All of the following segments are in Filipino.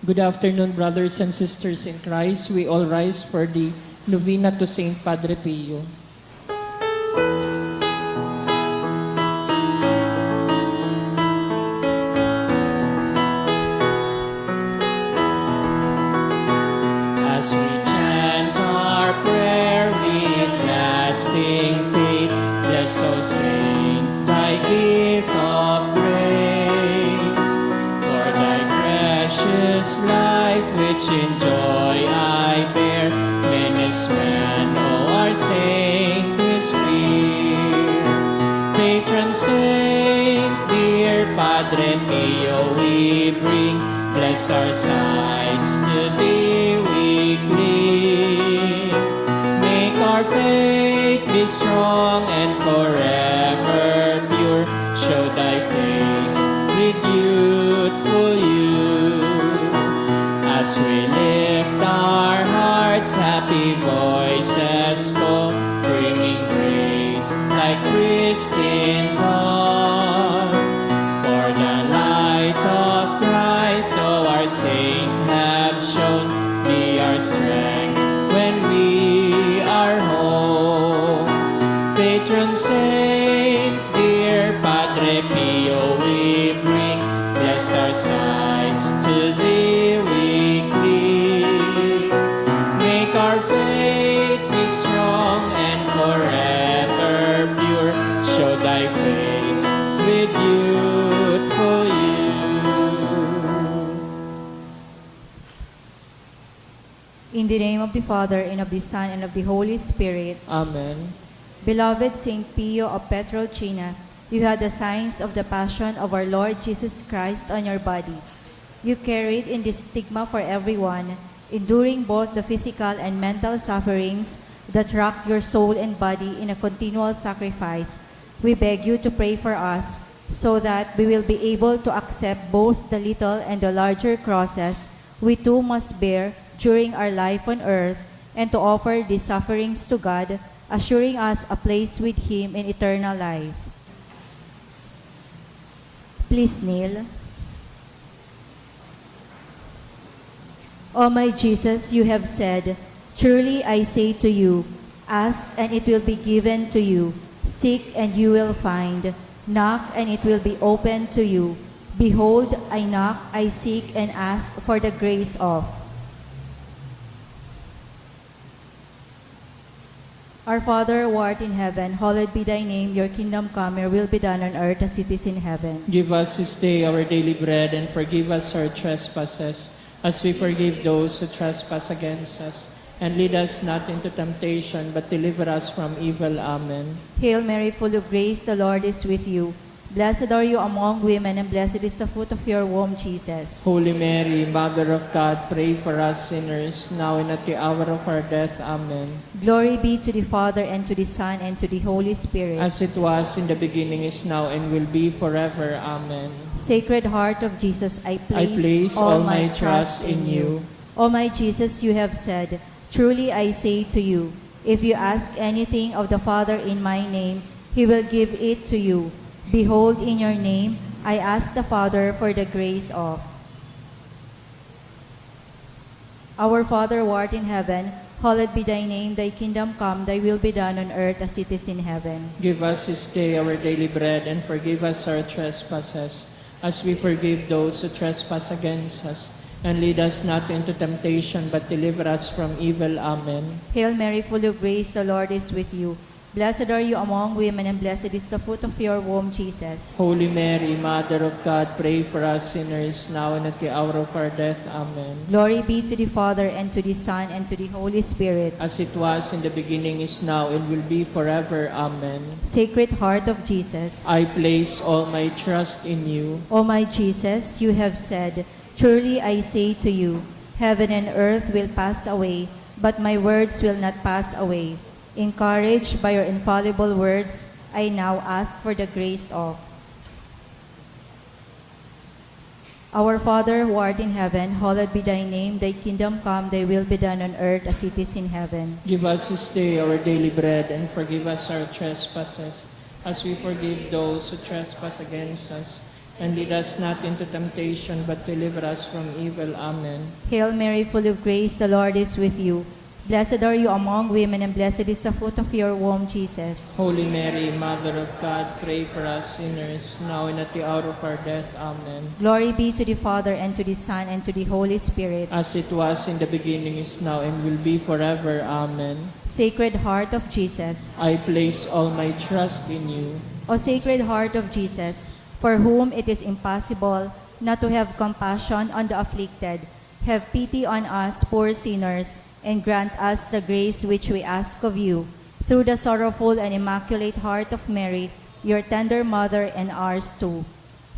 Good afternoon, brothers and sisters in Christ. We all rise for the novena to Saint Padre Pio. As we chant our prayer with lasting faith, bless, O Saint, thy gift of grace. For thy precious life, which in joy I bear, Menesman, O our saint, is fear. Patron saint, dear Padre Pio, we bring, bless our sides to thee we cling. Make our faith be strong and forever pure. Show thy face with youthful youth. As we lift our hearts, happy voices call, bringing praise like pristine dawn. For the light of Christ, so our saint have shown, be our strength when we are home. Patron saint, dear Padre Pio, we bring, bless our sides to thee we cling. Make our faith be strong and forever pure. Show thy face with youthful youth. In the name of the Father, and of the Son, and of the Holy Spirit. Amen. Beloved Saint Pio of Pietrelcina, you had the signs of the passion of our Lord Jesus Christ on your body. You carried in this stigma for everyone, enduring both the physical and mental sufferings that rack your soul and body in a continual sacrifice. We beg you to pray for us, so that we will be able to accept both the little and the larger crosses we too must bear during our life on earth, and to offer these sufferings to God, assuring us a place with Him in eternal life. Please kneel. O my Jesus, you have said, "Truly I say to you, ask and it will be given to you. Seek and you will find. Knock and it will be opened to you. Behold, I knock, I seek and ask for the grace of." Our Father, who art in heaven, hallowed be thy name. Your kingdom come, your will be done on earth as it is in heaven. Give us this day our daily bread, and forgive us our trespasses, as we forgive those who trespass against us. And lead us not into temptation, but deliver us from evil. Amen. Hail Mary, full of grace, the Lord is with you. Blessed are you among women, and blessed is the fruit of your womb, Jesus. Holy Mary, Mother of God, pray for us sinners, now and at the hour of our death. Amen. Glory be to the Father, and to the Son, and to the Holy Spirit. As it was in the beginning, is now, and will be forever. Amen. Sacred Heart of Jesus, I I place all my trust in you. O my Jesus, you have said, "Truly I say to you, if you ask anything of the Father in my name, He will give it to you. Behold, in your name, I ask the Father for the grace of." Our Father, who art in heaven, hallowed be thy name. Thy kingdom come, thy will be done on earth as it is in heaven. Give us this day our daily bread, and forgive us our trespasses, as we forgive those who trespass against us. And lead us not into temptation, but deliver us from evil. Amen. Hail Mary, full of grace, the Lord is with you. Blessed are you among women, and blessed is the fruit of your womb, Jesus. Holy Mary, Mother of God, pray for us sinners, now and at the hour of our death. Amen. Glory be to the Father, and to the Son, and to the Holy Spirit. As it was in the beginning, is now, and will be forever. Amen. Sacred Heart of Jesus, I place all my trust in you. O my Jesus, you have said, "Truly I say to you, heaven and earth will pass away, but my words will not pass away." Encouraged by your infallible words, I now ask for the grace of. Our Father, who art in heaven, hallowed be thy name. Thy kingdom come, thy will be done on earth as it is in heaven. Give us this day our daily bread, and forgive us our trespasses, as we forgive those who trespass against us. And lead us not into temptation, but deliver us from evil. Amen. Hail Mary, full of grace, the Lord is with you. Blessed are you among women, and blessed is the fruit of your womb, Jesus. Holy Mary, Mother of God, pray for us sinners, now and at the hour of our death. Amen. Glory be to the Father, and to the Son, and to the Holy Spirit. As it was in the beginning, is now, and will be forever. Amen. Sacred Heart of Jesus, I place all my trust in you. O Sacred Heart of Jesus, for whom it is impossible not to have compassion on the afflicted, have pity on us poor sinners, and grant us the grace which we ask of you, through the sorrowful and immaculate heart of Mary, your tender mother and ours too.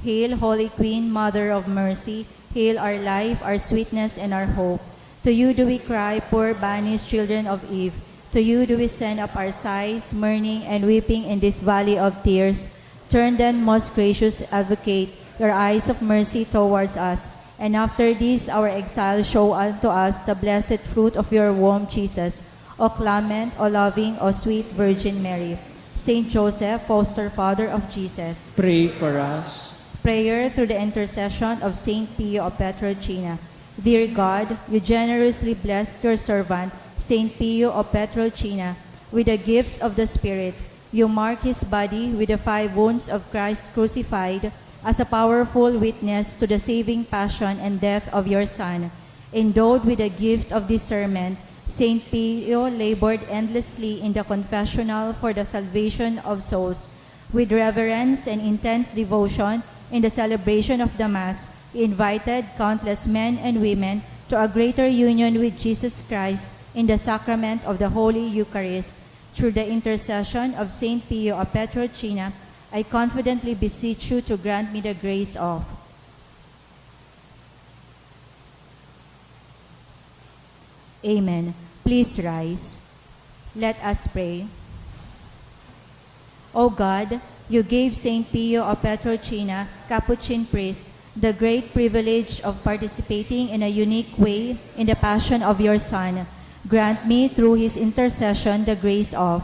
Hail, Holy Queen, Mother of Mercy, hail our life, our sweetness, and our hope. To you do we cry, poor banished children of Eve. To you do we send up our sighs, mourning, and weeping in this valley of tears. Turn then, most gracious Advocate, your eyes of mercy towards us, and after this our exile show unto us the blessed fruit of your womb, Jesus. O clement, O loving, O sweet Virgin Mary. Saint Joseph, foster father of Jesus. Pray for us. Prayer through the intercession of Saint Pio of Petrelcina. Dear God, you generously blessed your servant, Saint Pio of Petrelcina, with the gifts of the Spirit. You mark his body with the 5 wounds of Christ crucified, as a powerful witness to the saving passion and death of your Son. Endowed with the gift of discernment, Saint Pio labored endlessly in the confessional for the salvation of souls. With reverence and intense devotion in the celebration of the Mass, he invited countless men and women to a greater union with Jesus Christ in the sacrament of the Holy Eucharist. Through the intercession of Saint Pio of Petrelcina, I confidently beseech you to grant me the grace of Amen. Please rise. Let us pray. O God, you gave Saint Pio of Petrelcina, Capuchin priest, the great privilege of participating in a unique way in the passion of your Son. Grant me through his intercession the grace of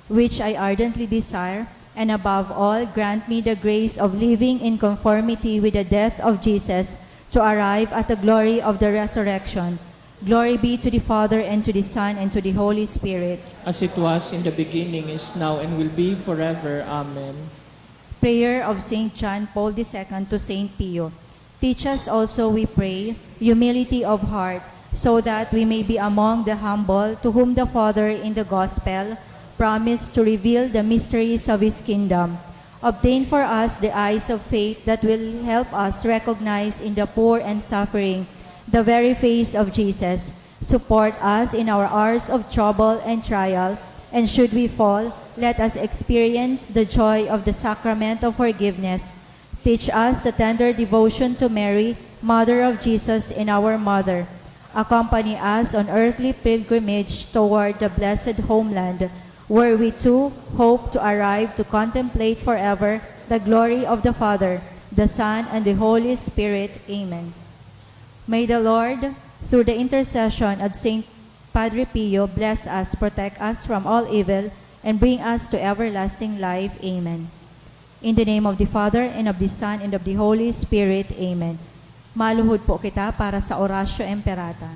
which I ardently desire, and above all, grant me the grace of living in conformity with the death of Jesus to arrive at the glory of the resurrection. Glory be to the Father, and to the Son, and to the Holy Spirit. As it was in the beginning, is now, and will be forever. Amen. Prayer of Saint John Paul II to Saint Pio. Teach us also, we pray, humility of heart, so that we may be among the humble, to whom the Father in the Gospel promised to reveal the mysteries of his kingdom. Obtain for us the eyes of faith that will help us recognize in the poor and suffering the very face of Jesus. Support us in our hours of trouble and trial, and should we fall, let us experience the joy of the sacrament of forgiveness. Teach us the tender devotion to Mary, Mother of Jesus and our Mother. Accompany us on earthly pilgrimage toward the blessed homeland, where we too hope to arrive to contemplate forever the glory of the Father, the Son, and the Holy Spirit. Amen. May the Lord, through the intercession of Saint Padre Pio, bless us, protect us from all evil, and bring us to everlasting life. Amen. In the name of the Father, and of the Son, and of the Holy Spirit. Amen. Maluhod po kita para sa Oratio Imperata.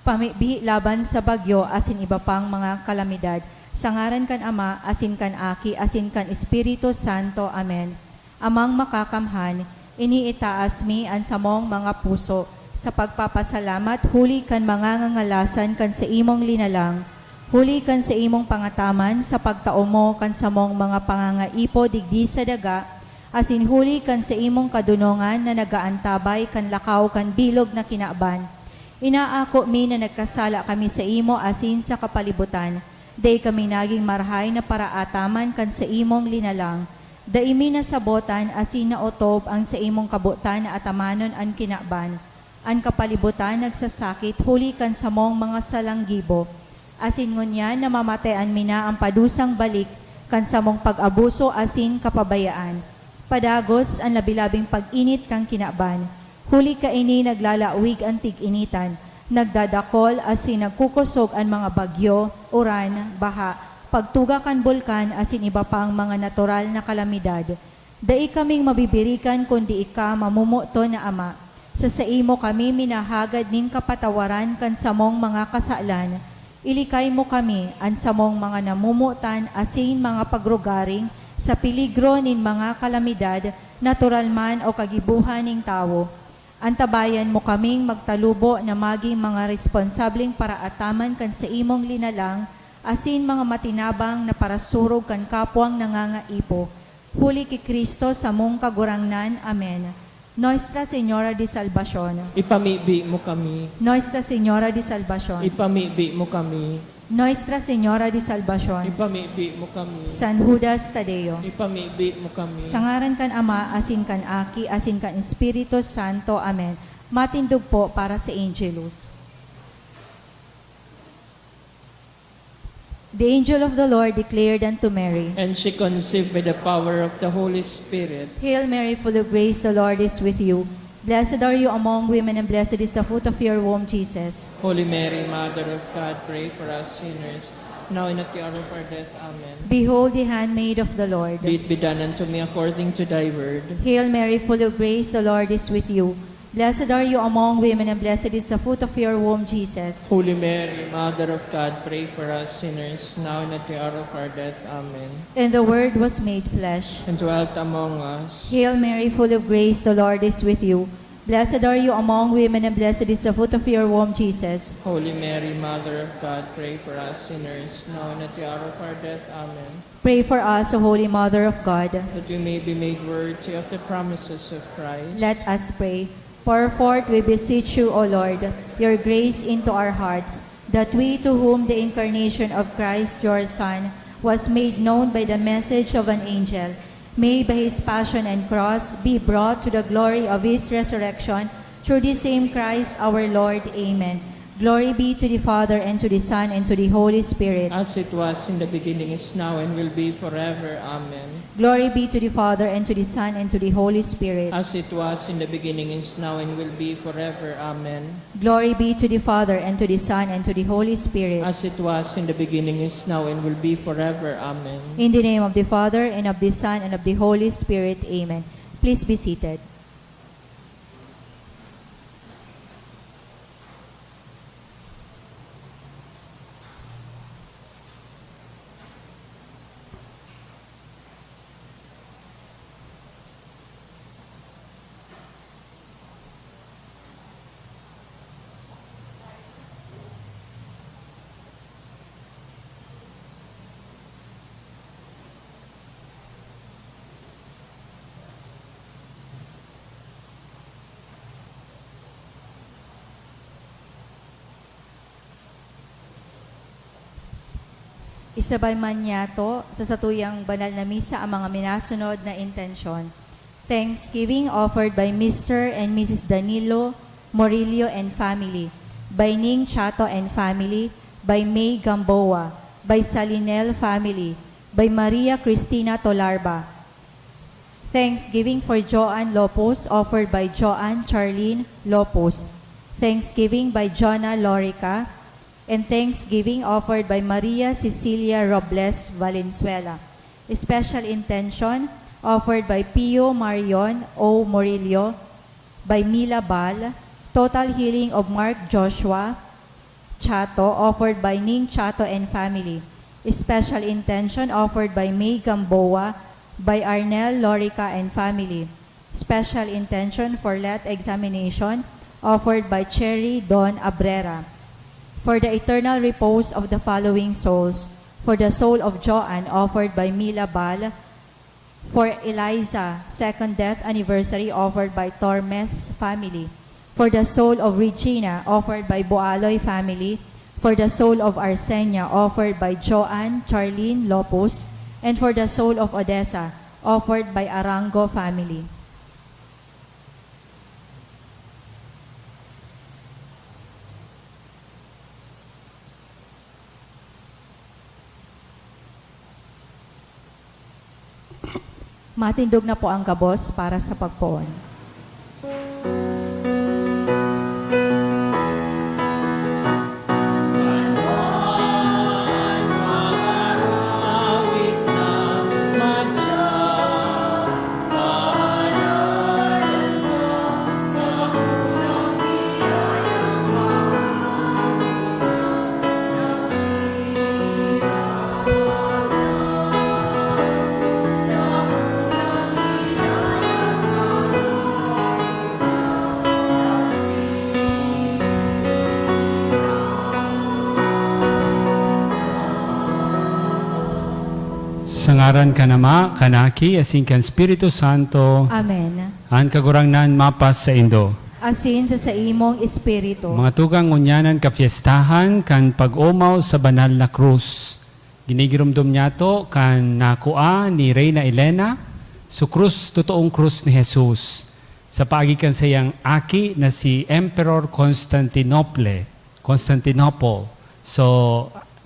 Pamibi laban sa bagyo, asin iba pang mga kalamidad. Sa ngaran kan Ama, asin kan Aki, asin kan Espiritu Santo. Amen. Amang makakamhan, iniitaas mi ang samong mga puso, sa pagpapasalamat, huli kan mga ngangalasan kan sa imong linalang, huli kan sa imong pangataman, sa pagtao mo kan samong mga pangangaipo digdi sa daga, asin huli kan sa imong kadunongan na nagaantabay kan lakaw kan bilog na kinaaban. Inaako mi na nagkasala kami sa imo asin sa kapalibutan, day kami naging marhay na paraataman kan sa imong linalang. Daimi na sabotan asin na otob ang sa imong kabutan na atamanon ang kinaban. Ang kapalibutan nagsasakit huli kan sa mong mga salanggibo. Asin ngunyan na mamatayan mi na ang padusang balik kan sa mong pag-abuso asin kapabayaan. Padagos ang labilabing pag-init kang kinaban. Huli ka ini naglalawig ang tig-initan, Nagdadakol asin nagkukusog ang mga bagyo, uran, baha, pagtugakan bulkan asin iba pang mga natural na kalamidad. Dai kaming mabibirikan kundi ika mamumuto na Ama. Sa saimo kami minahagad nin kapatawaran kan samong mga kasalan. Ilikay mo kami an samong mga namumutan asin mga pagrugaring sa peligro nin mga kalamidad, natural man o kagibuhan ning tawo. Antabayan mo kaming magtalubo na maging mga responsableng paraataman kan sa imong linalang, asin mga matinabang na parasurog kan kapwang nangangaipo. Huli ki Kristo sa mong kagurangnan. Amen. Nuestra Señora de Salvacion. Ipamibi mo kami. Nuestra Señora de Salvacion. Ipamibi mo kami. Nuestra Señora de Salvacion. Ipamibi mo kami. San Judas Tadeo. Ipamibi mo kami. Sa ngaran kan Ama, asin kan Aki, asin kan Espiritu Santo. Amen. Matindog po para sa Angelus. The angel of the Lord declared unto Mary, And she conceived by the power of the Holy Spirit. Hail Mary, full of grace, the Lord is with you. Blessed are you among women, and blessed is the fruit of your womb, Jesus. Holy Mary, Mother of God, pray for us sinners, now and at the hour of our death. Amen. Behold the handmaid of the Lord. Be it be done unto me according to thy word. Hail Mary, full of grace, the Lord is with you. Blessed are you among women, and blessed is the fruit of your womb, Jesus. Holy Mary, Mother of God, pray for us sinners, now and at the hour of our death. Amen. And the Word was made flesh. And dwelt among us. Hail Mary, full of grace, the Lord is with you. Blessed are you among women, and blessed is the fruit of your womb, Jesus. Holy Mary, Mother of God, pray for us sinners, now and at the hour of our death. Amen. Pray for us, O Holy Mother of God. That we may be made worthy of the promises of Christ. Let us pray. Pour forth, we beseech you, O Lord, your grace into our hearts, that we, to whom the incarnation of Christ, your Son, was made known by the message of an angel, may by his passion and cross be brought to the glory of his resurrection, through the same Christ our Lord. Amen. Glory be to the Father, and to the Son, and to the Holy Spirit. As it was in the beginning, is now, and will be forever. Amen. Glory be to the Father, and to the Son, and to the Holy Spirit. As it was in the beginning, is now, and will be forever. Amen. Glory be to the Father, and to the Son, and to the Holy Spirit. As it was in the beginning, is now, and will be forever. Amen. In the name of the Father, and of the Son, and of the Holy Spirit. Amen. Please be seated. Isabay man niyato sa satuyang banal na misa ang mga minasunod na intensyon. Thanksgiving offered by Mr. and Mrs. Danilo Morillo and family, by Ning Chato and family, by May Gamboa, by Salinel family, by Maria Cristina Tolarba. Thanksgiving for Joanne Lopos offered by Joanne Charlene Lopos. Thanksgiving by Jonah Lorica, and thanksgiving offered by Maria Cecilia Robles Valenzuela. Special intention offered by Pio Marion O. Morillo, by Mila Bal. Total healing of Mark Joshua Chato offered by Ning Chato and family. Special intention offered by May Gamboa, by Arnel Lorica and family. Special intention for let examination offered by Cherry Don Abrera. For the eternal repose of the following souls, for the soul of Joanne offered by Mila Bal, for Eliza, second death anniversary offered by Tormes family, for the soul of Regina offered by Boaloy family, for the soul of Arsenia offered by Joanne Charlene Lopos, and for the soul of Odessa offered by Arango family. Matindog na po ang kabos para sa pagpoon. Sa ngaran ka nama, kanaki, asin kan Espiritu Santo, Amen. an kagurangnan mapas sa Indo. Asin sa imong espiritu. Mga tugang unyanan kapiestahan kan pag-umaw sa banal na krus. Ginigirumdum niya to kan nakua ni Reyna Elena, so krus, totoong krus ni Jesus. Sa paagikan sa iyang aki na si Emperor Constantinople. So,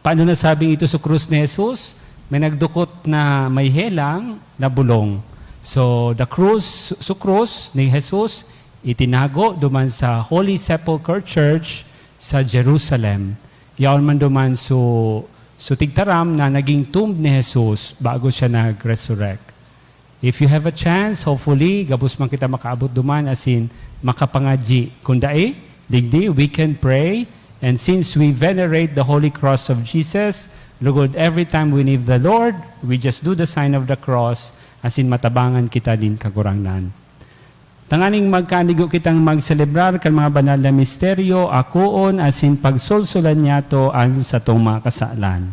paano nasabing ito sa krus ni Jesus? May nagdukot na may helang na bulong. So, the krus, sa krus ni Jesus, itinago duman sa Holy Sepulchre Church sa Jerusalem. Yaon man duman so tigtaram na naging tomb ni Jesus bago siya nag-resurrect. If you have a chance, hopefully, gabos man kita makaabot duman asin makapangaji. Kung dae, digdi, we can pray. And since we venerate the Holy Cross of Jesus, Lord, every time we need the Lord, we just do the sign of the cross asin matabangan kita din kagurangnan. Tanganing magkanigo kitang magselebrar kan mga banal na misteryo, akuon asin pagsulsulan niya to an sa tong mga kasalan.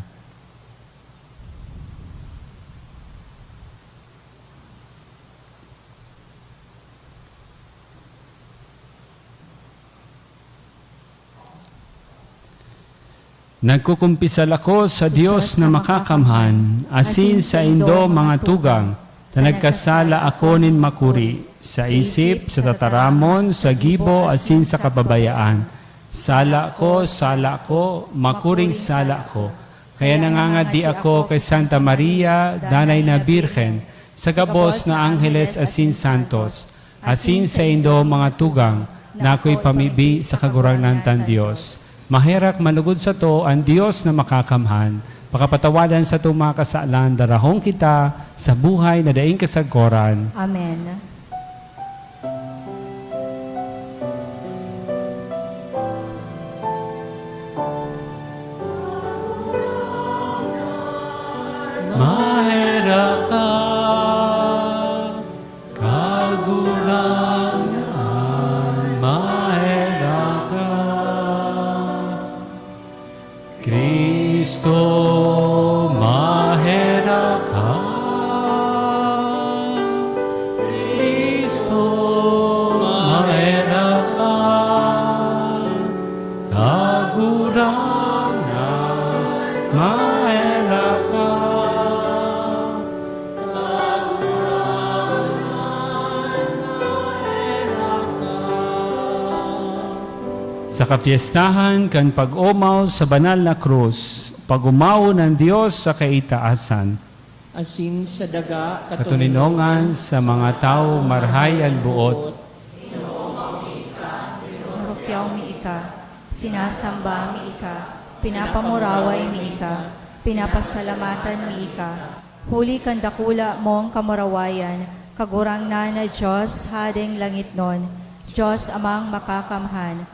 Nagkukumpisal ako sa Diyos na makakamhan, asin sa Indo mga tugang, na nagkasala ako nin makuri, sa isip, sa tataramon, sa gibo, asin sa kababayaan. Sala ko, makuring sala ko. Kaya nangangadi ako kay Santa Maria, Danay na Birhen, sa gabos na Angeles asin Santos, asin sa Indo mga tugang, na ako'y pamibi sa kagurangnan tan Diyos. Maherak malugod sa to ang Diyos na makakamhan, pakapatawadan sa itong mga kasalan, darahong kita sa buhay na daing kasagkoran. Amen. Maherak ka, kagurangan, maherak ka. Kristo, maherak ka. Kristo, maherak ka. Kagurangan, maherak ka. Sa kapiestahan kan pag-umaw sa banal na krus, pag-umaw ng Diyos sa kaitaasan, Asin sa daga, katuninongan sa mga tao marhayan buot, Marukyaw mi ika, sinasamba mi ika, pinapamuraway mi ika, pinapasalamatan mi ika. Huli kan dakula mong kamurawayan, kagurangnan na Diyos hadeng langit nun, Diyos amang makakamhan.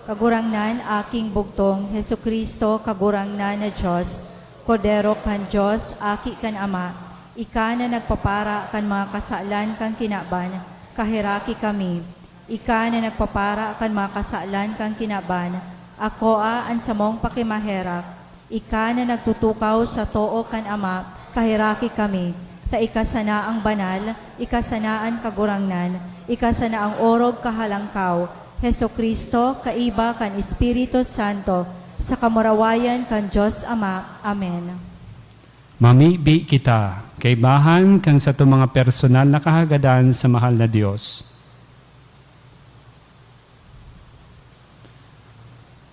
Kagurangnan aking bugtong, Hesu Kristo kagurangnan na Diyos, Kordero kan Diyos, aki kan Ama, ika na nagpapara kan mga kasalan kan kinaban, kahiraki kami. Ika na nagpapara kan mga kasalan kan kinaban, ako an samong pakimaherak. Ika na nagtutukaw sa too kan Ama, kahiraki kami. Ta ikasana ang banal, ikasanaan kagurangnan, ikasana ang orog kahalangkaw, Heso Kristo, kaiba kan Espiritu Santo, sa kamurawayan kan Diyos Ama. Amen. mamibi kita, kaibahan kang sa itong mga personal na kahagadan sa mahal na Diyos.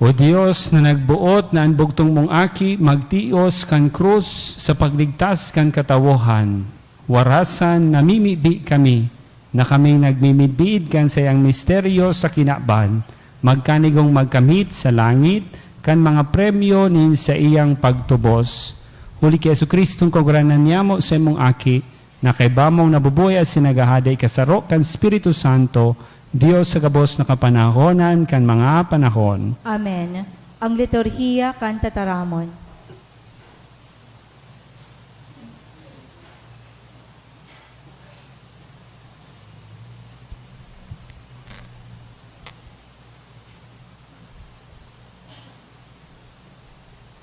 O Diyos na nagbuot na ang bugtong mong aki, magtios kan krus sa pagligtas kan katawohan. Warasan namimibi kami, na kaming nagmimidbiid kan sa iyang misteryo sa kinaban, magkanigong magkamit sa langit, kan mga premyo nin sa iyang pagtubos. Huli kay Yesu Kristong kaguranan niya mo sa imong aki, na kay bamong nabubuhay at sinagahaday kasarok kan Espiritu Santo, Diyos sa gabos na kapanahonan kan mga panahon. Amen. Ang liturhiya kan tataramon.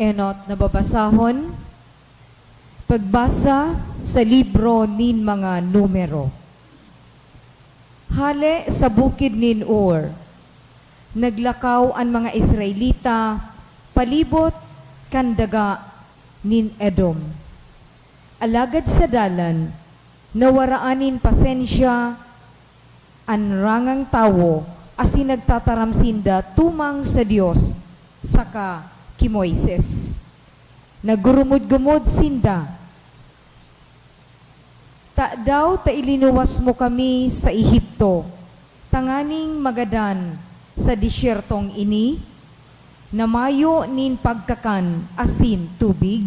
Enot na babasahon, Pagbasa sa libro nin mga numero. Hale sa bukid nin Ur, naglakaw ang mga Israelita palibot kandaga nin Edom. Alagad sa dalan, nawaraanin pasensya ang rangang tawo asin nagtataramsinda tumang sa Dios saka ki Moises. Nagurumod-gumod sinda. Ta daw ta ilinuwas mo kami sa Ehipto, tanganing magadan sa disyertong ini, namayo nin pagkakan asin tubig.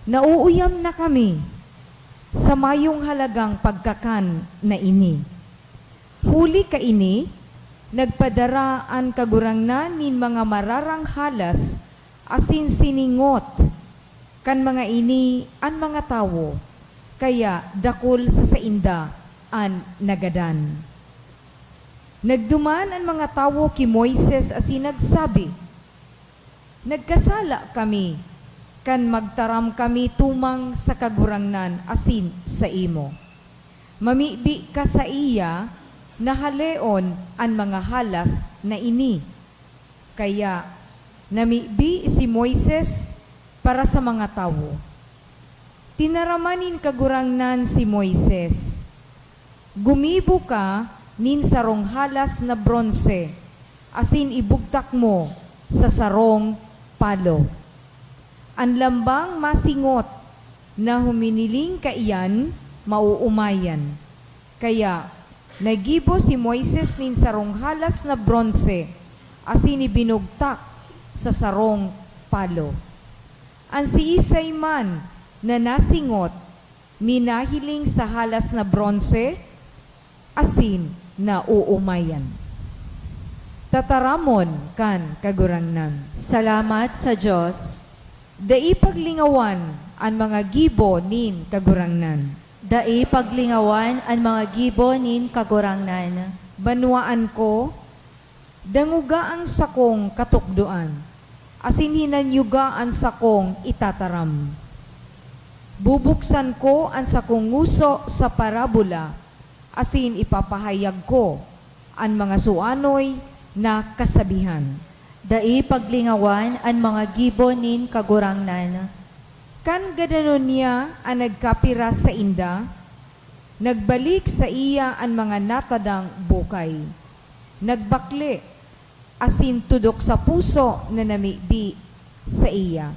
Nauuyam na kami sa mayong halagang pagkakan na ini. Huli ka ini, nagpadaraan kagurangnan nin mga mararang halas asin siningot kan mga ini an mga tawo, kaya dakol sa sainda an nagadan. Nagduman ang mga tawo ki Moises asin nagsabi, nagkasala kami, kan magtaram kami tumang sa kagurangnan asin sa imo. Mamibi ka sa iya, nahaleon ang mga halas na ini. Kaya namibi si Moises para sa mga tawo. Tinaramanin kagurangnan si Moises. Gumibo ka nin sarong halas na bronse, asin ibugtak mo sa sarong palo. Ang lambang masingot na huminiling kaiyan, mauumayan. Kaya nagibo si Moises nin sarong halas na bronse, asin ibinugtak sa sarong palo. Ang si Isay man na nasingot, minahiling sa halas na bronse, asin na uumayan. Tataramon kan kagurangnan. Salamat sa Diyos. Dai paglingawan ang mga gibo nin kagurangnan. Dai paglingawan ang mga gibo nin kagurangnan. Banwaan ko, danguga ang sakong katukduan, asin hinanyuga ang sakong itataram. Bubuksan ko ang sakong nguso sa parabola, asin ipapahayag ko ang mga suanoy na kasabihan. Dai paglingawan ang mga gibo nin kagurangnan. Kan gadanon niya ang nagkapira sa inda, nagbalik sa iya ang mga natadang bukay. Nagbakli, asin tudok sa puso na namibi sa iya.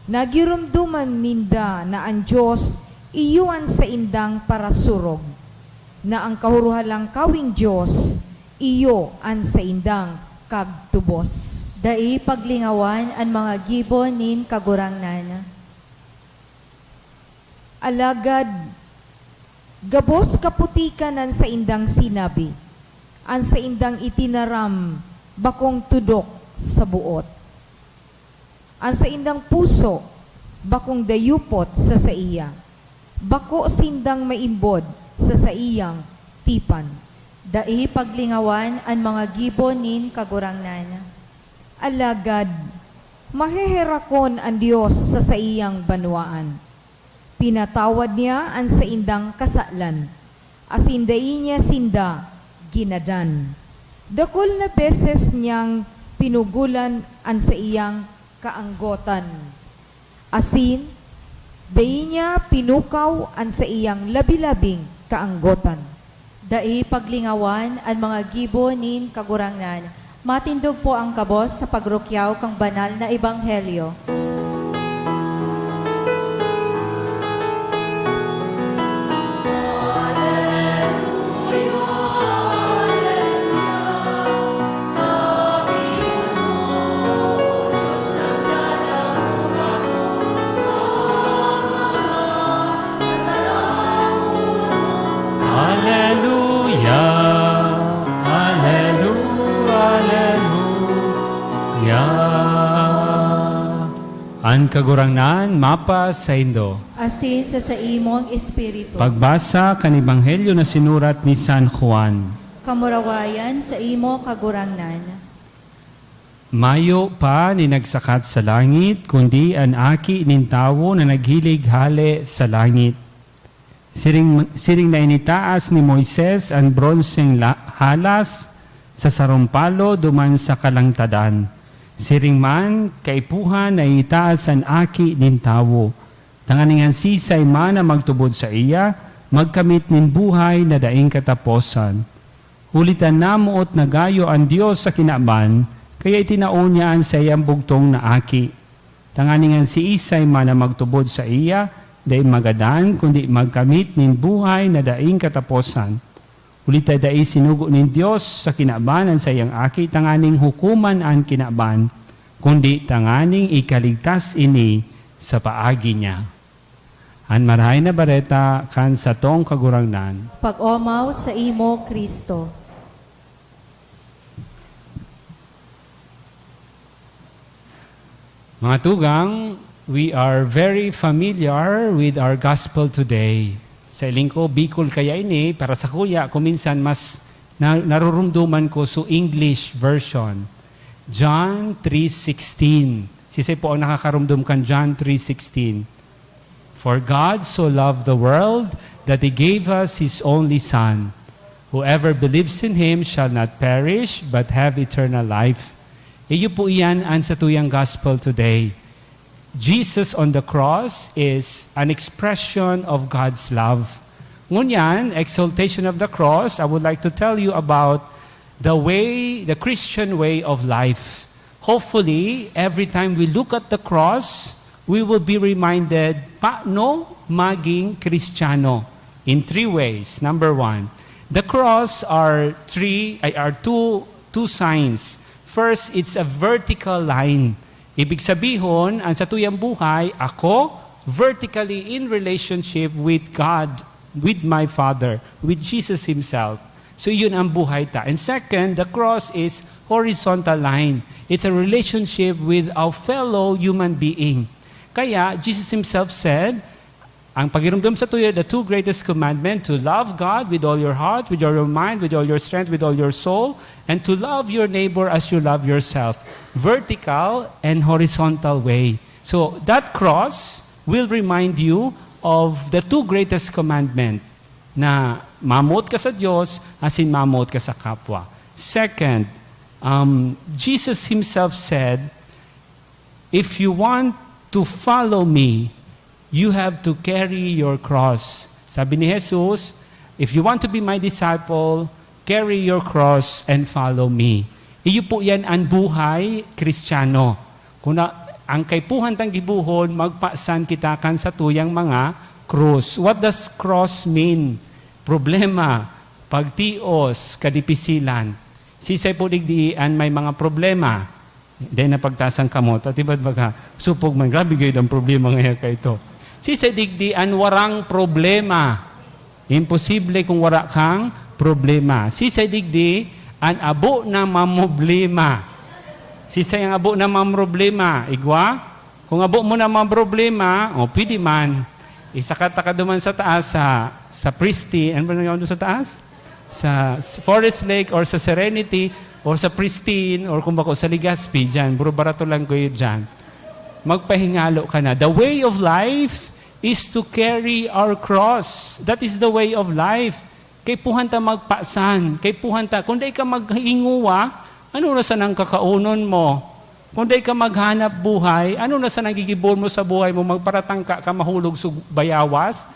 Nagyurumduman ninda na ang Diyos iyuan sa indang para surog, na ang kahuruhalang kawing Diyos iyo an sa indang kagtubos. Dai paglingawan ang mga gibo nin kagurangnan. Alagad, gabos kaputikan ang sa indang sinabi, ang sa indang itinaram, bakong tudok sa buot. Ang sa indang puso, bakong dayupot sa iya. Bako sindang maimbod sa iyang tipan. Dai paglingawan ang mga gibo nin kagurangnan. Alagad, maheherakon ang Diyos sa iyang banwaan. Pinatawad niya ang sa indang kasalan, asinday niya sinda ginadan. Dakol na beses niyang pinugulan ang sa iyang kaanggotan. Asin, day niya pinukaw ang sa iyang labi-labing kaanggotan. Dai paglingawan ang mga gibo nin kagurangnan. Matindog po ang kabos sa pagrukyaw kang banal na ebanghelyo. Alleluia, Alleluia, Alleluia. An kagurangnan mapa sa Indo. Asin sa imong espiritu. Pagbasa kan ebanghelyo na sinurat ni San Juan. Kamurawayan sa imo kagurangnan. Mayo pa ni nagsakat sa langit, kundi ang aki nin tawo na naghilig hali sa langit. Siring na initaas ni Moises ang bronseng halas sa sarumpalo duman sa kalangtadan. Siring man, kaipuhan na itaas ang aki nin tawo. Tanganingan sisay man na magtubod sa iya, magkamit nin buhay na daing kataposan. Hulitan namuot na gayo ang Diyos sa kinaban, kaya itinaon niya ang sayang bugtong na aki. Tanganingan si Isay man na magtubod sa iya, daing magadan, kundi magkamit nin buhay na daing kataposan. Ulita daing sinugo nin Diyos sa kinaban ang sayang aki, tanganing hukuman ang kinaban, kundi tanganing ikaligtas ini sa paagi niya. An marahay na bareta kan sa tong kagurangnan. Pag-omaw sa imo, Kristo. Mga tugang, we are very familiar with our gospel today. Sa iling ko, Bicol kaya ini, para sa kuya, kuminsan mas narurumduman ko sa English version. John 3:16. Sisay po ang nakakarumdum kan John 3:16. For God so loved the world that He gave us His only Son. Whoever believes in Him shall not perish but have eternal life. Iyo po iyan ang sa tuyang gospel today. Jesus on the cross is an expression of God's love. Ngunyan, exaltation of the cross, I would like to tell you about the Christian way of life. Hopefully, every time we look at the cross, we will be reminded, paano maging Kristiyano? In 3 ways. Number 1, the cross are two signs. First, it's a vertical line. Ibig sabihin, ang sa tuyang buhay, ako, vertically in relationship with God, with my Father, with Jesus Himself. So yun ang buhay ta. And second, the cross is horizontal line. It's a relationship with our fellow human being. Kaya, Jesus Himself said, ang pagirumdum sa tuyo, the 2 greatest commandments, to love God with all your heart, with all your mind, with all your strength, with all your soul, and to love your neighbor as you love yourself. Vertical and horizontal way. So that cross will remind you of the 2 greatest commandments na mamot ka sa Diyos as in mamot ka sa kapwa. Second, Jesus Himself said, if you want to follow me, you have to carry your cross. Sabi ni Jesus, if you want to be my disciple, carry your cross and follow me. Iyo po yan ang buhay Kristiyano. Kung ang kaipuhan tang gibuhon, magpasan kita kan sa tuyang mga krus. What does cross mean? Problema, pagtios, kadipisilan. Sisay po digdian may mga problema. Dahil na pagtasang kamot. At iba't baga, supog man, grabe kayo ang problema ngayon ka ito. Sisay digdian warang problema. Imposible kung wala kang problema. Sisay digdi an abo na mamroblema. Sisay ang abo na mamroblema. Igwa? Kung abo mo na mamroblema, pwede man. Isakata ka duman sa taas sa Pristine. Ano ba nangyawin doon sa taas? Sa Forest Lake or sa Serenity or sa Pristine or kung bako sa Legazpi dyan. Buro barato lang ko yun dyan. Magpahingalo ka na. The way of life is to carry our cross. That is the way of life. Kay puhanta magpasan. Kay puhanta, kung di ka maghinguwa, ano na sa nang kakaunon mo? Kung di ka maghanap buhay, ano na sa nagigibon mo sa buhay mo? Magparatang ka mahulog sa bayawas?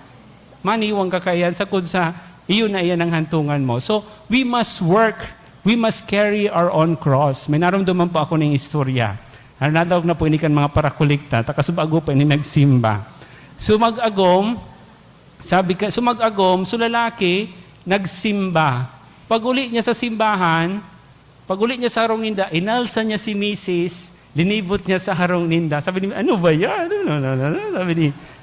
Maniwang ka kayan sa kudsa, iyon na iyan ang hantungan mo. So, we must work. We must carry our own cross. May naramdaman po ako ng istorya. Nadawag na po inikan mga parakulikta, takasubago pa ini nagsimba. Sumag-agom, lalaki, nagsimba. Pag-uli niya sa simbahan, pag-uli niya sa harong ninda, inalsa niya si Mrs., linibot niya sa harong ninda. Sabi ni, ano ba yan?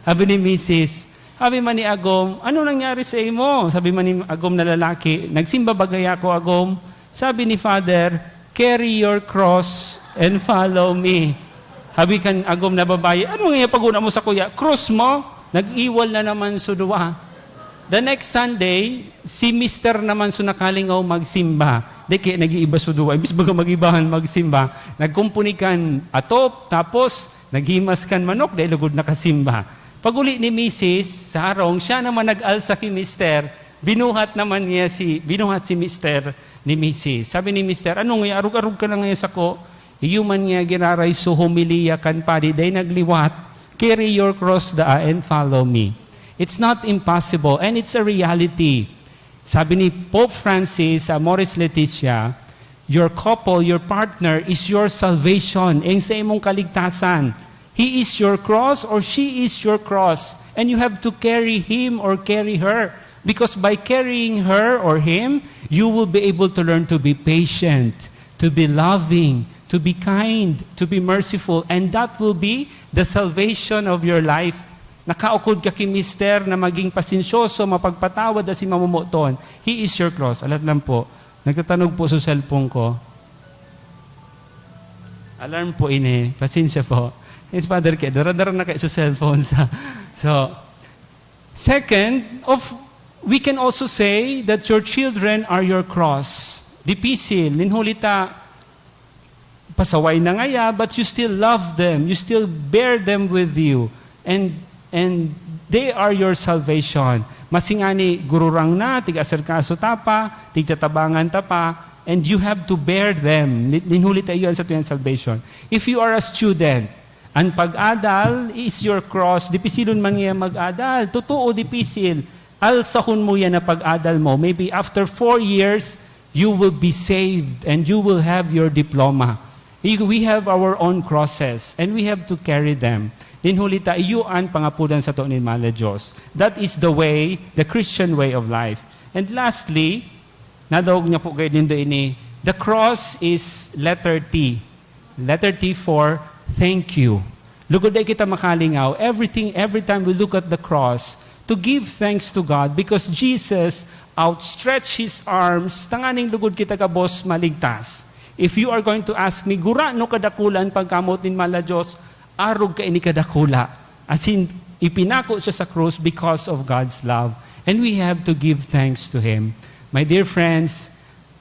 Sabi ni Mrs., sabi man ni Agom, ano nangyari sa imo? Sabi man ni Agom na lalaki, nagsimba bagay ako, Agom. Sabi ni Father, carry your cross and follow me. Habi kan Agom na babae, ano nga paguna mo sa kuya? Cross mo? Nag-iwal na naman sudwa. The next Sunday, si Mr. naman sunakalingaw magsimba. Di kaya nag-iiba suduwa. Ibig baga mag-ibahan magsimba. Nagkumpunikan atop, tapos naghimas kan manok, dahil lugod nakasimba. Pag uli ni Mrs. sa harong, siya naman nag-alsa ki Mr. Binuhat si Mr. ni Mrs. Sabi ni Mr., ano nga, arug-arug ka na ngayon sa ko? Iyuman nga ginaray so humiliya kan pa, di day nagliwat, carry your cross and follow me. It's not impossible, and it's a reality. Sabi ni Pope Francis, Amoris Laetitia, your couple, your partner is your salvation, ang sa imong kaligtasan. He is your cross or she is your cross, and you have to carry him or carry her. Because by carrying her or him, you will be able to learn to be patient, to be loving, to be kind, to be merciful, and that will be the salvation of your life. Nakaukod ka kay Mister na maging pasensyoso, mapagpatawad na si mamumuton. He is your cross. Alat lang po, nagtatanong po sa cellphone ko. Alarm po ini, pasensya po. His Father Ke, dara-dara na kayo sa cellphone. So, second, we can also say that your children are your cross. Dipisil, linhulita, pasaway na ngaya, but you still love them. You still bear them with you. And they are your salvation. Masingani gururang na, tiga-asarkaso tapa, tigtatabangan tapa, and you have to bear them. Linhulita iyon sa tuyang salvation. If you are a student, ang pag-adal is your cross, dipisilon man nga mag-adal. Totoo, dipisil. Alsahon mo yan na pag-adal mo. Maybe after 4 years, you will be saved and you will have your diploma. We have our own crosses and we have to carry them. Linhulita, iyuan pangapudan sa to ni Mala Diyos. That is the way, the Christian way of life. And lastly, nadawag niya po kayo din ini, the cross is letter T. Letter T for thank you. Lugod ay kita makalingaw. Every time we look at the cross, to give thanks to God because Jesus outstretched His arms, tanganing lugod kita ka boss maligtas. If you are going to ask me, gura no kadakulan pagkamot ni Mala Diyos, arog ka ini kadakula. As in, ipinako siya sa krus because of God's love. And we have to give thanks to Him. My dear friends,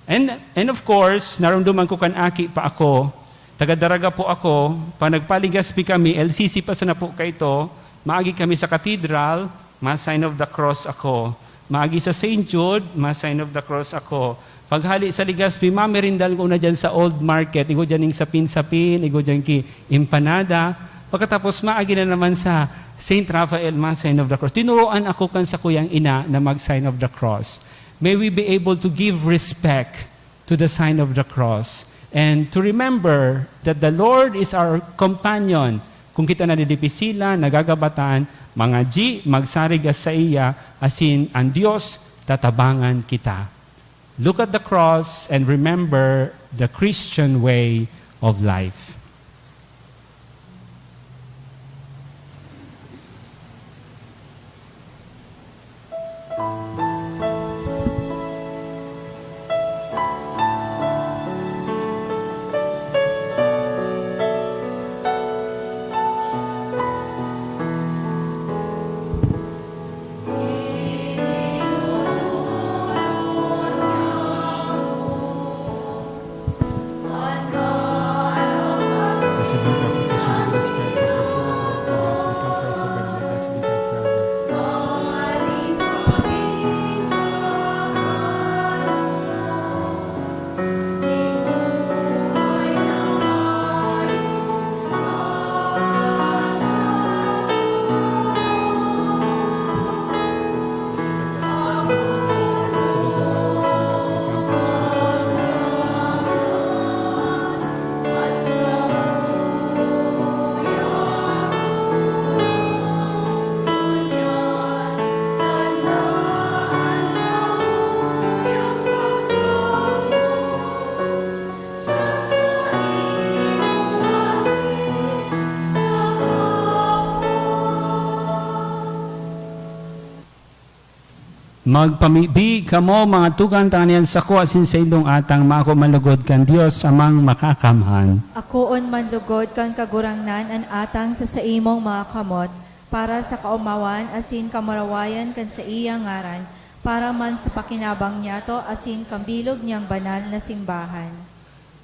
and of course, naramdaman ko kan aki pa ako, taga-daraga po ako, pa nagpaligaspi kami, LCC pa sa na po kayo, maagi kami sa cathedral, ma-sign of the cross ako. Maagi sa St. Jude, ma-sign of the cross ako. Paghali sa Ligaspi, mamerindal ko na dyan sa Old Market, igo dyan yung sapin-sapin, igo dyan ki empanada. Pagkatapos maagi na naman sa St. Raphael, ma-sign of the cross. Tinuruan ako kan sa kuyang ina na mag-sign of the cross. May we be able to give respect to the sign of the cross and to remember that the Lord is our companion. Kung kita na nilipisila, nagagabatan, mga magsarigas sa iya, asin ang Diyos, tatabangan kita. Look at the cross and remember the Christian way of life. Magpamibig kamo mga tugang tanian sa ko asin sa ilong atang mako malugod kan Dios amang makakamhan. Akoon manlugod kan kagurangnan an atang sa imong mga kamot, para sa kaumawan asin kamarawayan kan sa iya ngaran, para man sa pakinabang niya to asin kambilog niyang banal na simbahan.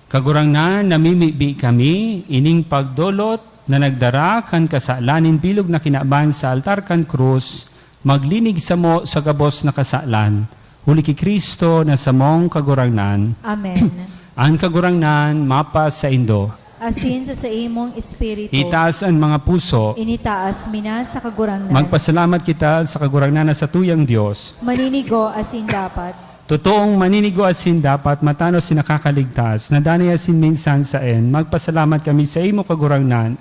Kagurangnan namimibi kami, ining pagdolot na nagdara kan kasalanin bilog na kinaban sa altar kan krus, maglinig sa mo sa gabos na kasalan. Huli ki Kristo na samong kagurangnan. Amen. Ang kagurangnan mapas sa indo. Asin sa imong espiritu, Itaas ang mga puso. initaas mina sa kagurangnan. Magpasalamat kita sa kagurangnan na sa tuyang Diyos. Maninigo asin dapat. Totoong maninigo asin dapat matano si nakakaligtas, na danay asin minsan sa en, magpasalamat kami sa imo kagurangnan.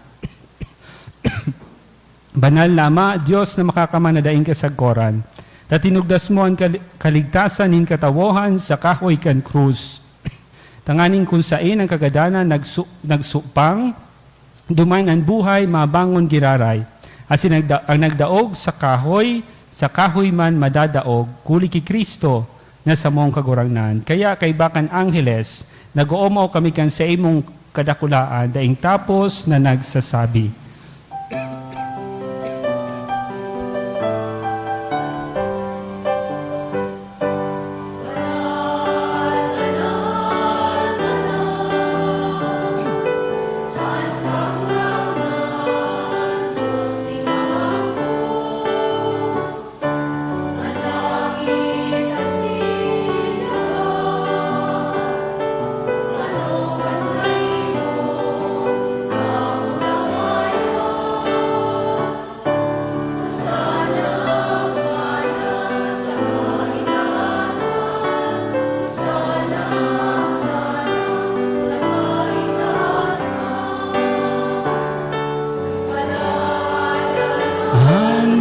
Banal lama, Diyos na makakamana daing kasagkoran, na tinugdas mo ang kaligtasan nin katawohan sa kahoy kan krus. Tanganing kung sain ang kagadana nagsupang, duman ang buhay, mabangon giraray. Asin ang nagdaog sa kahoy man madadaog, kuli ki Kristo, na sa mong kagurangnan. Kaya kay bakan Angeles, nag-uumaw kami kan sa imong kadakulaan, daing tapos na nagsasabi.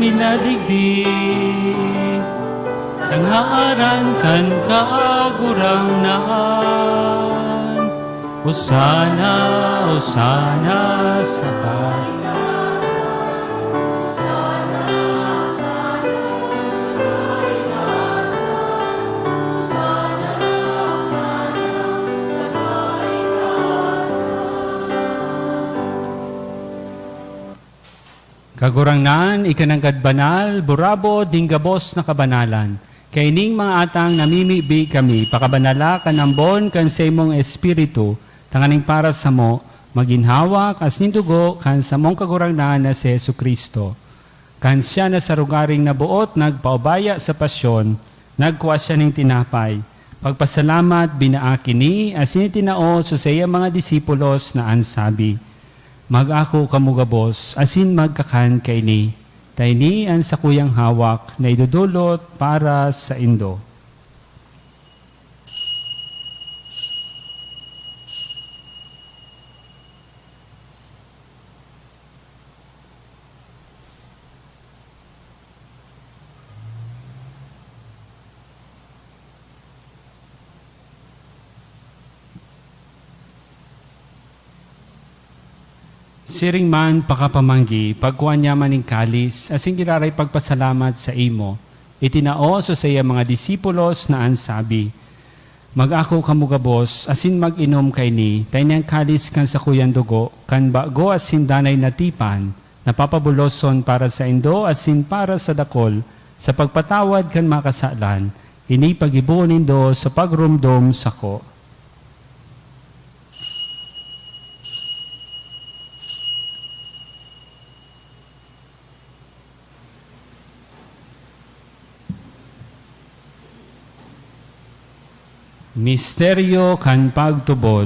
Minadigdig sa ngaaran kan kaagurangnan. Hosana, Hosana sa Kagurangnan, ikananggad banal, burabo, dinggabos na kabanalan. Kaining mga atang namimibi kami, pakabanala kanambon kan sa imong espiritu, tanganing para sa mo, maginhawa, kas nindugo, kan sa mong kagurangnan na si Jesu Kristo. Kan siya na sa rugaring nabuot, nagpaubaya sa pasyon, nagkuha siya ng tinapay. Pagpasalamat, binaaki ni, asin tinao sa saya mga disipulos na ansabi. Mag-ako kamugabos, asin magkakan kay ni. Tay ni ang sa kuyang hawak na idudulot para sa indo. Siring man pakapamanggi, pagkuhan niya maning kalis, asing giraray pagpasalamat sa imo. Itinao sa saya mga disipulos na ansabi, Mag-ako kamugabos, asin mag-inom kay ni, tayo niyang kalis kan sa kuyan dugo, kan bago asin danay natipan, napapabuloson para sa indo, asin para sa dakol, sa pagpatawad kan makasalan, ini pag-ibo nindo sa pagrumdom sako. Misteryo kan pagtubod.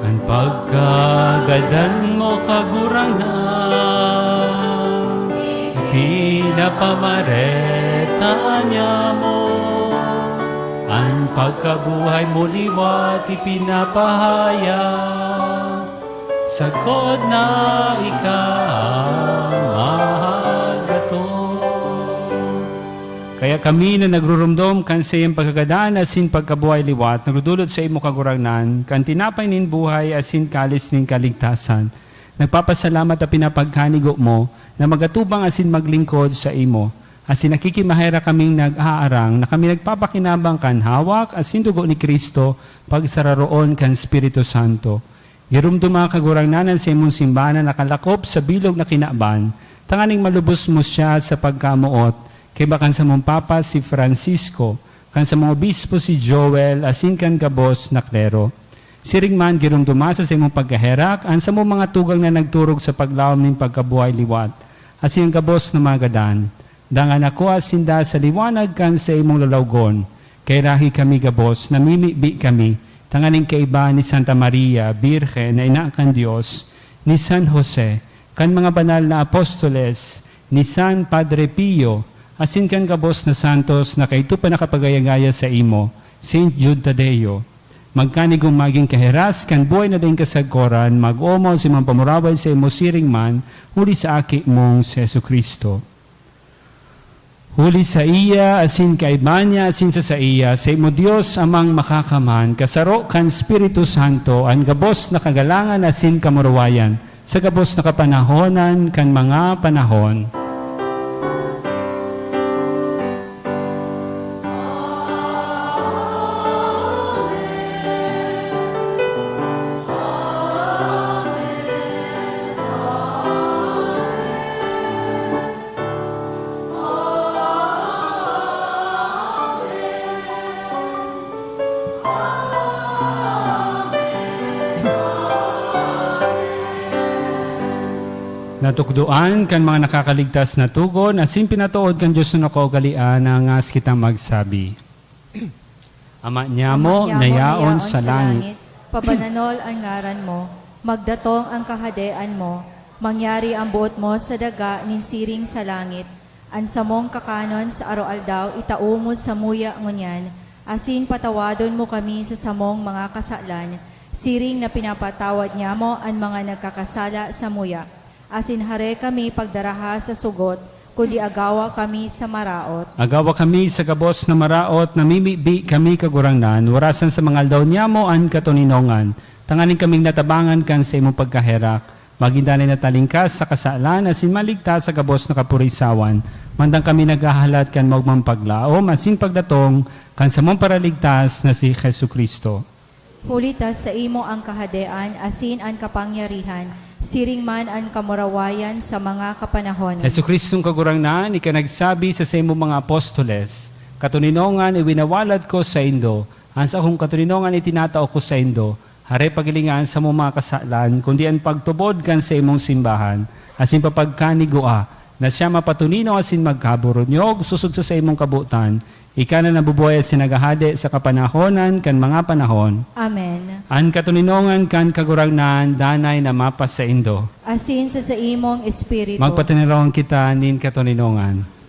Ang pagkagadan mo kagurangnan, pinapamareta niya mo. Ang pagkabuhay mo liwat ipinapahaya, sagod na ikaw. Kaya kami na nagrurumdom kan sa iyong pagkagadaan asin pagkabuhay liwat, nagrudulot sa imo kagurangnan, kan tinapay nin buhay asin kalis nin kaligtasan. Nagpapasalamat at pinapagkanigo mo na magatubang asin maglingkod sa imo. Asin nakikimahera kaming nag-aarang na kami nagpapakinabang kan hawak asin dugo ni Kristo pagsararoon kan Espiritu Santo. Girumduma kagurangnanan sa imong simbahan na nakalakop sa bilog na kinaban, tanganing malubos mo siya sa pagkamuot, kay bakan sa mong papa si Francisco, kan sa mga obispo si Joel, asin kan gabos na klero. Siring man girumduma sa imong pagkaherak, an sa mong mga tugang na nagturog sa paglawom ng pagkabuhay liwat, asin gabos na magadan. Dangan ako asinda sa liwanag kan sa imong lalawgon, kay rahi kami gabos, namimibi kami, tanganing kaiba ni Santa Maria, Birhen na ina kan Diyos, ni San Jose, kan mga banal na apostoles, ni San Padre Pio, asin kan gabos na santos na kaito pa nakapagayagaya sa imo, Saint Jude Tadeo. Magkanigong maging kaheras, kan buhay na din kasagkoran, mag-omo si mga pamuraway sa imo siring man, huli sa aki mong si Jesu Kristo. Huli sa iya, asin kaiban niya, asin sa iya, sa imo Diyos amang makakaman, kasaro kan Espiritu Santo, ang gabos na kagalangan asin kamurawayan, sa gabos na kapanahonan kan mga panahon. Natukduan kan mga nakakaligtas na tugon, asin pinatuod kan Diyos na nakogalian na ngas kitang magsabi. Ama niya mo, nayaon sa langit. Pabananol ang ngaran mo, magdatong ang kahadean mo, mangyari ang buot mo sa daga ninsiring sa langit. Ansa mong kakanon sa araw-aldaw, itao mo sa muya ngunyan, asin patawadon mo kami sa samong mga kasalan, siring na pinapatawad niya mo ang mga nagkakasala sa muya. Asin hare kami pagdaraha sa sugot, kundi agawa kami sa maraot. Agawa kami sa gabos na maraot, namimibi kami kagurangnan, warasan sa mga aldaw niya mo ang katuninongan, tanganing kaming natabangan kan sa imong pagkaherak, magindanay na talingkas sa kasalan, asin maligtas sa gabos na kapurisawan, mandang kami naghahalat kan magmang paglaom, asin pagdatong kan sa mong paraligtas na si Jesu Kristo. Hulitas sa imo ang kahadean, asin ang kapangyarihan, siring man ang kamurawayan sa mga kapanahon. Jesu Kristong kagurangnan, ika nagsabi sa imo mga apostoles, katuninongan iwinawalad ko sa indo, ang sa akong katuninongan itinatao ko sa indo, hare pagilingan sa mong mga kasalan, kundi ang pagtubod kan sa imong simbahan, asin papagkanigua, na siya mapatunino asin magkaburonyog, susod sa imong kabutan, ika na nabubuhay at sinagahade sa kapanahonan kan mga panahon. Amen. An katuninongan kan kagurangnan, danay na mapas sa indo. Asin sa imong espiritu. Magpatinirawan kita nin katuninongan.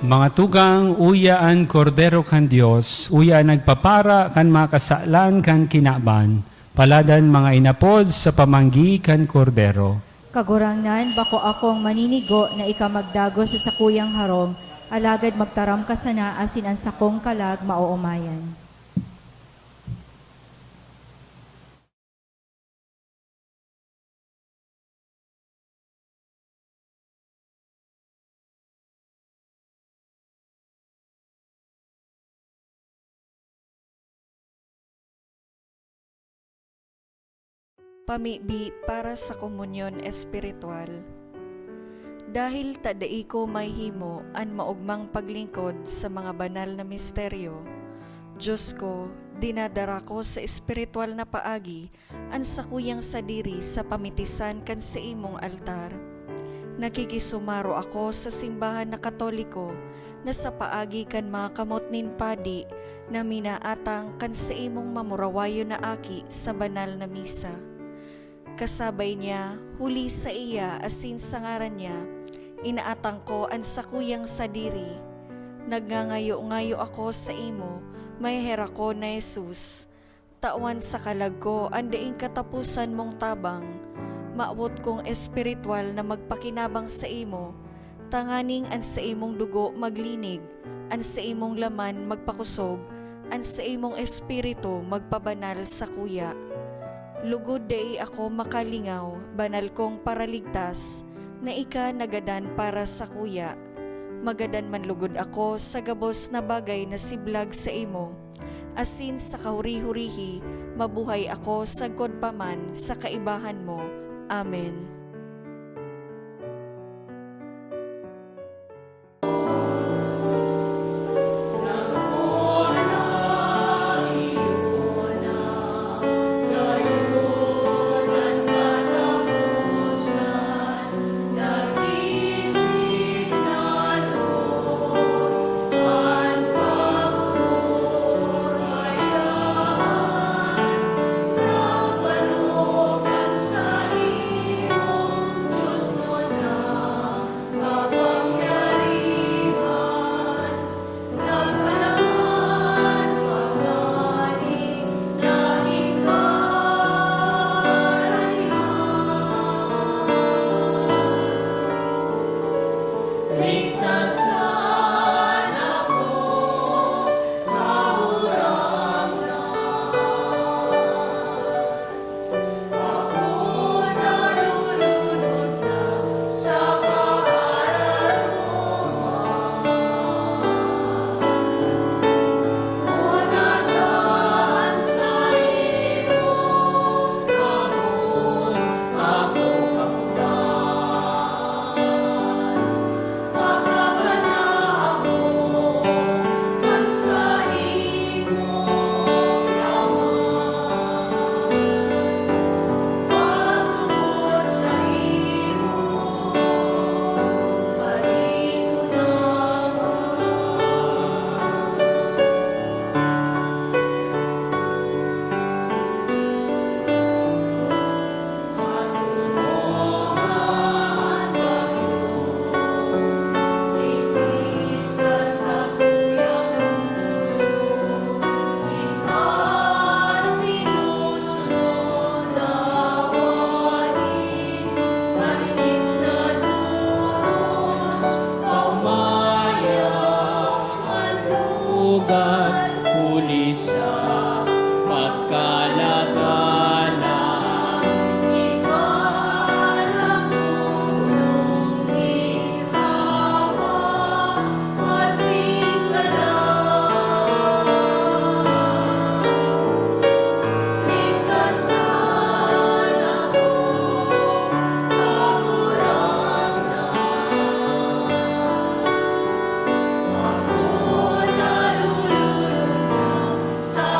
Mga tugang, uyaan kordero kan Dios, uya nagpapara kan makasalan kan kinaban, paladan mga inapod sa pamanggi kan kordero. Kagurangnan, bako akong maninigo na ikamagdago sa sakuyang harong, alagad magtaram ka sana asin ang sakong kalag mauumayan. Pamibi para sa komunyon espiritual. Dahil tadai ko may himo an maugmang paglingkod sa mga banal na misteryo, Diyos ko, dinadara ko sa espiritual na paagi an sakuyang sadiri sa pamitisan kan sa imong altar. Nakikisumaro ako sa simbahan na Katoliko na sa paagi kan mga kamot nin padi na minaatang kan sa imong mamurawayo na aki sa banal na misa. Kasabay niya, huli sa iya asin sa ngaran niya, inaatang ko ang sakuyang sadiri. Nagngangayo-ngayo ako sa imo, may hera ko na Jesus. Tawan sa kalag ko, andaing katapusan mong tabang. Maawot kong espiritual na magpakinabang sa imo, tanganing an sa imong dugo maglinig, an sa imong laman magpakusog, an sa imong espiritu magpabanal sa kuya. Lugod day ako makalingaw, banal kong paraligtas, na ika nagadan para sa kuya. Magadan man lugod ako sa gabos na bagay na siblag sa imo. Asin sa kahuri-hurihi, mabuhay ako sa godpaman sa kaibahan mo. Amen. huli sa pagkalagala. Sa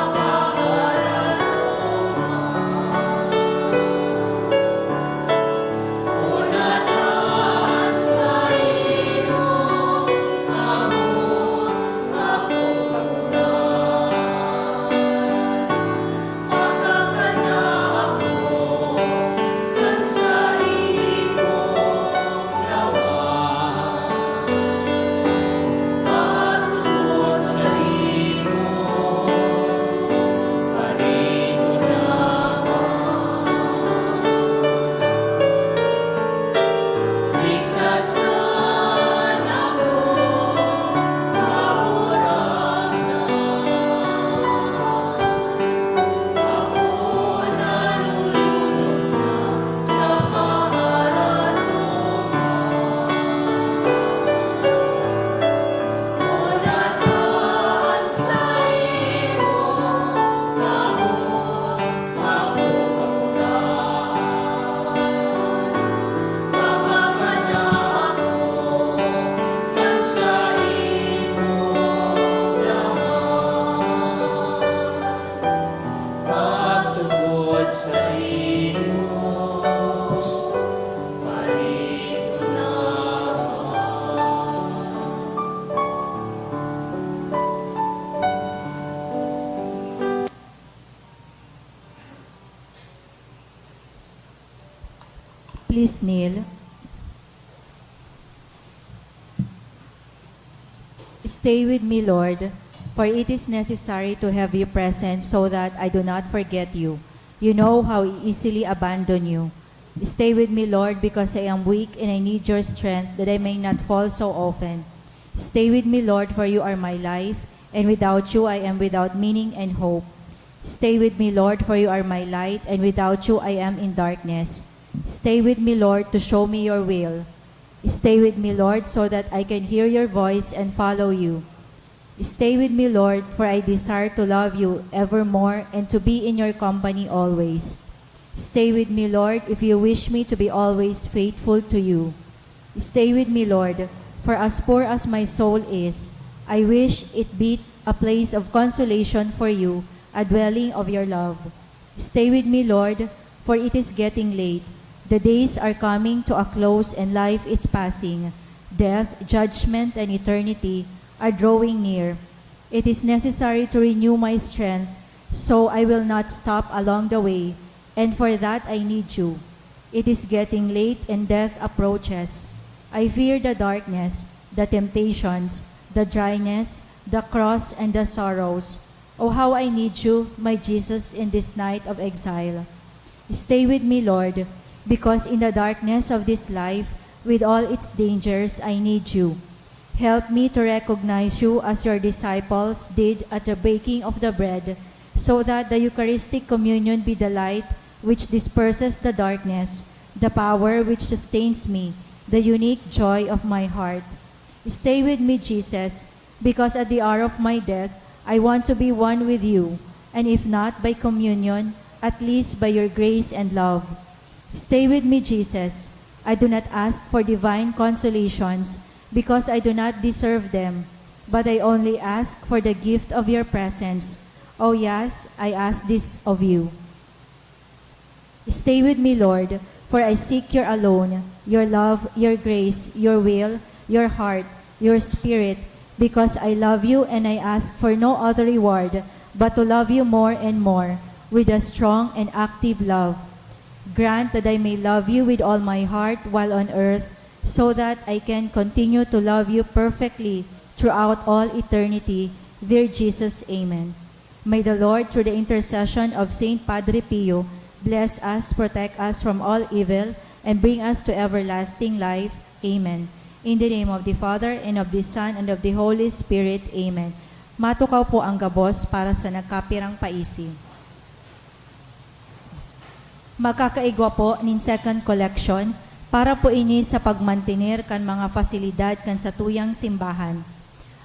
Please kneel. Stay with me, Lord, for it is necessary to have you present so that I do not forget you. You know how I easily abandon you. Stay with me, Lord, because I am weak and I need your strength that I may not fall so often. Stay with me, Lord, for you are my life, and without you I am without meaning and hope. Stay with me, Lord, for you are my light, and without you I am in darkness. Stay with me, Lord, to show me your will. Stay with me, Lord, so that I can hear your voice and follow you. Stay with me, Lord, for I desire to love you evermore and to be in your company always. Stay with me, Lord, if you wish me to be always faithful to you. Stay with me, Lord, for as poor as my soul is, I wish it be a place of consolation for you, a dwelling of your love. Stay with me, Lord, for it is getting late. The days are coming to a close and life is passing. Death, judgment, and eternity are drawing near. It is necessary to renew my strength, so I will not stop along the way, and for that I need you. It is getting late and death approaches. I fear the darkness, the temptations, the dryness, the cross, and the sorrows. Oh, how I need you, my Jesus, in this night of exile. Stay with me, Lord, because in the darkness of this life, with all its dangers, I need you. Help me to recognize you as your disciples did at the breaking of the bread, so that the Eucharistic communion be the light which disperses the darkness, the power which sustains me, the unique joy of my heart. Stay with me, Jesus, because at the hour of my death, I want to be one with you, and if not by communion, at least by your grace and love. Stay with me, Jesus. I do not ask for divine consolations, because I do not deserve them, but I only ask for the gift of your presence. Oh yes, I ask this of you. Stay with me, Lord, for I seek your alone, your love, your grace, your will, your heart, your spirit, because I love you and I ask for no other reward but to love you more and more with a strong and active love. Grant that I may love you with all my heart while on earth, so that I can continue to love you perfectly throughout all eternity. Dear Jesus, amen. May the Lord, through the intercession of Saint Padre Pio, bless us, protect us from all evil, and bring us to everlasting life. Amen. In the name of the Father, and of the Son, and of the Holy Spirit. Amen. Matukaw po ang gabos para sa nagkapirang paisi. Magkakaigwa po nin second collection para po ini sa pagmantener kan mga fasilidad kan sa tuyang simbahan.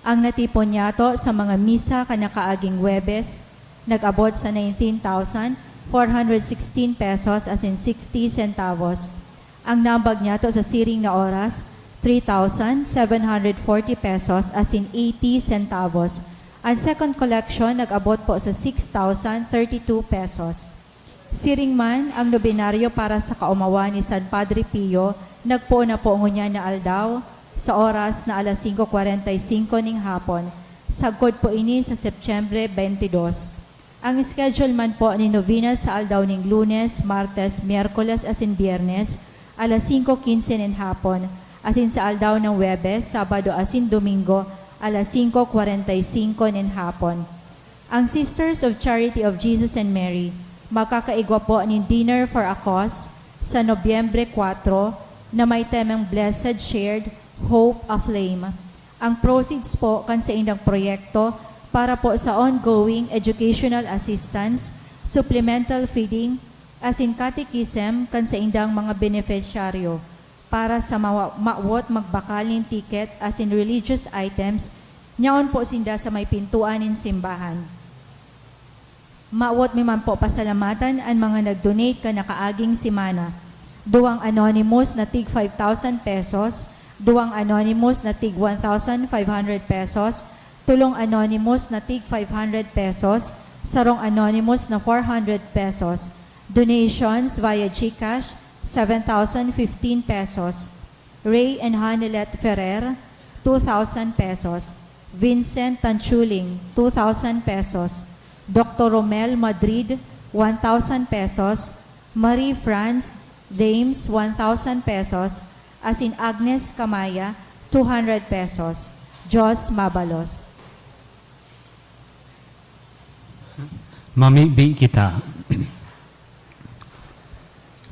Ang natipon niyato sa mga misa kan nakaaging Huwebes, nag-abot sa 19,416 pesos as in 60 centavos. Ang nambag niyato sa siring na oras, 3,740 pesos as in 80 centavos. Ang second collection nag-abot po sa 6,032 pesos. Siring man ang nobinaryo para sa kaumawa ni San Padre Pio, nagpo na po ngunya na aldaw sa oras na alas 5:45 ning hapon. Sagkod po ini sa Setyembre 22. Ang schedule man po ni novena sa aldaw ning Lunes, Martes, Miyerkules as in Biyernes, alas 5:15 ning hapon. Asin sa aldaw ng Huwebes, Sabado asin Domingo, alas 5:45 nin hapon. Ang Sisters of Charity of Jesus and Mary, makakaigwa po ni Dinner for a Cause sa Nobyembre 4 na may temang Blessed Shared Hope Aflame. Ang proceeds po kan sa indang proyekto para po sa ongoing educational assistance, supplemental feeding, as in catechism kan sa indang mga beneficiaryo, para sa mawot magbakalin ticket as in religious items, nyaon po sinda sa may pintuan in simbahan. Mawot mi man po pasalamatan ang mga nag-donate ka nakaaging simana. Duwang anonymous na tig 5,000 pesos, duwang anonymous na tig 1,500 pesos, tulong anonymous na tig 500 pesos, sarong anonymous na 400 pesos. Donations via GCash, 7,015 pesos. Ray and Hanelet Ferrer, 2,000 pesos. Vincent Tanchuling, 2,000 pesos. Dr. Romel Madrid, 1,000 pesos. Marie France Dames, 1,000 pesos. As in Agnes Kamaya, 200 pesos. Jos Mabalos. Mamibi kita.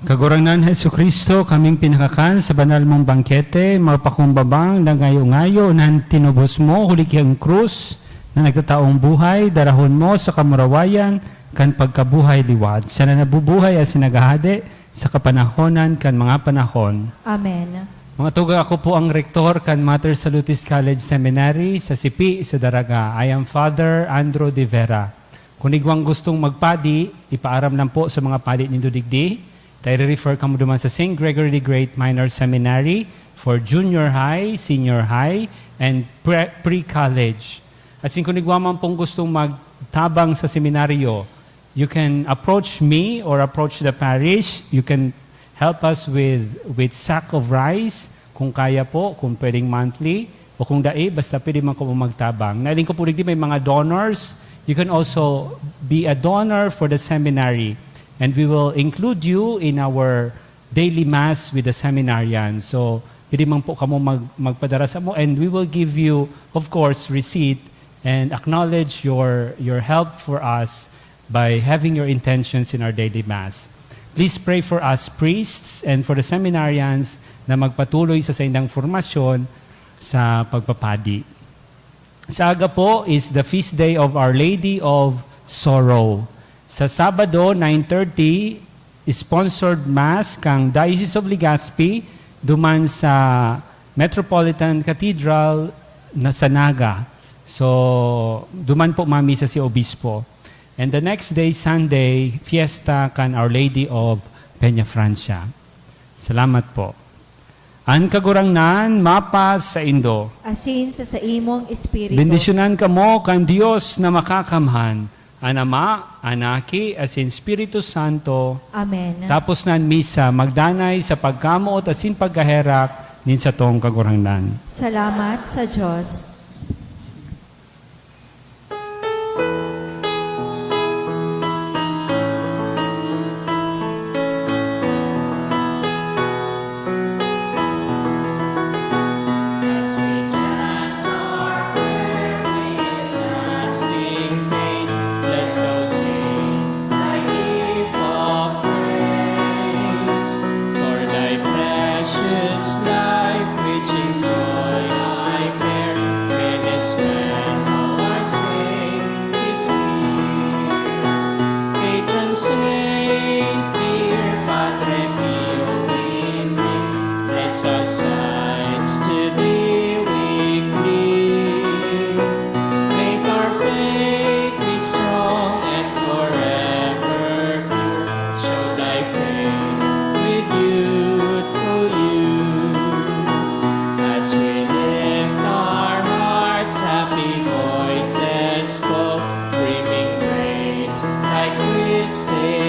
Kaguranan Hesu Kristo, kaming pinakakan sa banal mong bangkete, mapakumbabang na ngayo-ngayo nan tinubos mo, huli kang krus na nagtataong buhay, darahon mo sa kamurawayan, kan pagkabuhay liwat. Siya na nabubuhay as sinagahade sa kapanahonan kan mga panahon. Amen. Mga tuga, ako po ang rektor kan Mater Salutis College Seminary sa Sipi sa Daraga. I am Father Andro de Vera. Kung igwang gustong magpadi, ipaaram lang po sa mga padi nindo digdi. Tayo refer ka mo duman sa St. Gregory the Great Minor Seminary for junior high, senior high, and pre-college. At kung igwaman pong gustong magtabang sa seminaryo, you can approach me or approach the parish. You can help us with sack of rice, kung kaya po, kung pwedeng monthly, o kung dai, basta pwede man ko magtabang. Nailing ko po rin may mga donors. You can also be a donor for the seminary. And we will include you in our daily mass with the seminarians. So, pwede man po kamo magpadara sa mo. And we will give you, of course, receipt and acknowledge your help for us by having your intentions in our daily mass. Please pray for us priests and for the seminarians na magpatuloy sa indang formasyon sa pagpapadi. Sa aga po is the feast day of Our Lady of Sorrow. Sa Sabado, 9:30, sponsored mass kang Diocese of Legazpi duman sa Metropolitan Cathedral na sa Naga. So, duman po mamisa si Obispo. And the next day, Sunday, fiesta kan Our Lady of Peña Francia. Salamat po. An kagurangnan, mapas sa Indo. Asin sa imong espiritu. Bendisyonan ka mo kan Diyos na makakamhan. An Ama, Anaki, asin Espiritu Santo. Amen. Tapos nan misa, magdanay sa pagkamuot asin pagkaherak nin sa tong kagurangnan. Salamat sa Diyos. Stay